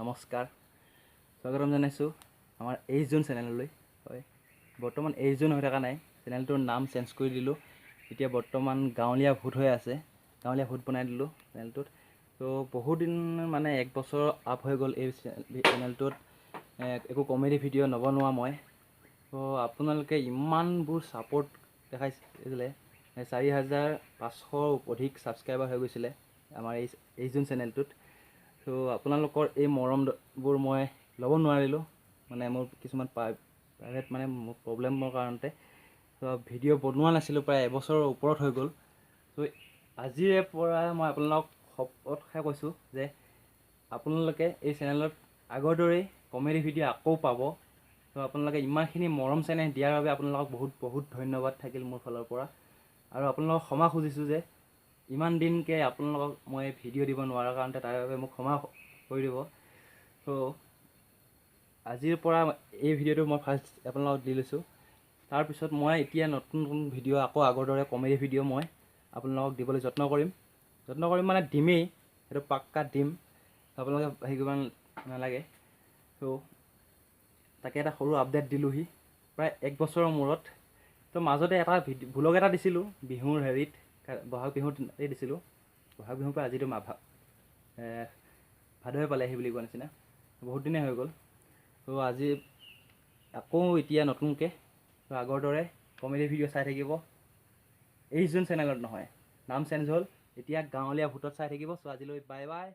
নমস্কাৰ স্বাগতম জনাইছোঁ আমাৰ 21 জুন চেনেললৈ হয় বৰ্তমান 21 জুন হৈ থকা নাই চেনেলটোৰ নাম চেঞ্জ কৰি দিলোঁ এতিয়া বৰ্তমান গাঁৱলীয়া ভূত হৈ আছে গাঁৱলীয়া ভূত বনাই দিলোঁ চেনেলটোত তো বহুত দিন মানে 1 বছৰ আপ হৈ গ'ল এই চেনেলটোত একো কমেডি ভিডিঅ' নবনোৱা মই তো আপোনালোকে ইমানবোৰ ছাপোৰ্ট দেখাইছিলে 4,500 অধিক ছাবস্ক্ৰাইবাৰ হৈ গৈছিলে আমাৰ এই জুন চেনেলটোত তো আপোনালোকৰ এই মৰমবোৰ মই ল'ব নোৱাৰিলোঁ মানে মোৰ কিছুমান প্ৰাইভেট মানে মোৰ প্ৰব্লেমৰ কাৰণতে তো ভিডিঅ' বনোৱা নাছিলোঁ প্ৰায় এবছৰৰ ওপৰত হৈ গ'ল তো আজিৰে পৰা মই আপোনালোকক শপতহে কৈছোঁ যে আপোনালোকে এই চেনেলত আগৰ দৰেই কমেডি ভিডিঅ' আকৌ পাব তো আপোনালোকে ইমানখিনি মৰম চেনেহ দিয়াৰ বাবে আপোনালোকক বহুত বহুত ধন্যবাদ থাকিল মোৰ ফালৰ পৰা আৰু আপোনালোকক ক্ষমা খুজিছোঁ যে ইমান দিনকৈ আপোনালোকক মই ভিডিঅ' দিব নোৱাৰাৰ কাৰণতে তাৰ বাবে মোক ক্ষমা কৰি দিব তো আজিৰ পৰা এই ভিডিঅ'টো মই ফাৰ্ষ্ট আপোনালোকক দি লৈছোঁ তাৰপিছত মই এতিয়া নতুন ভিডিঅ' আকৌ আগৰ দৰে কমেডি ভিডিঅ' মই আপোনালোকক দিবলৈ যত্ন কৰিম মানে দিমেই সেইটো পাক্কা দিম আপোনালোকে হেৰি কৰিব নালাগে তো তাকে এটা সৰু আপডেট দিলোঁহি প্ৰায় 1 বছৰৰ মূৰত তো মাজতে এটা ভ্লগ এটা দিছিলোঁ বিহুৰ হেৰিত বহাগ বিহুত দিছিলোঁ বহাগ বিহুৰ পৰা আজিতো ভাদৱে পালেহি বুলি কোৱা নিচিনা বহুত দিনেই হৈ গ'ল তো আজি আকৌ এতিয়া নতুনকৈ তো আগৰ দৰে কমেডি ভিডিঅ' চাই থাকিব 21 জুন চেনেলত নহয় নাম চেঞ্জ হ'ল এতিয়া গাঁৱলীয়া ভূতত চাই থাকিব চ' আজিলৈ বাই বাই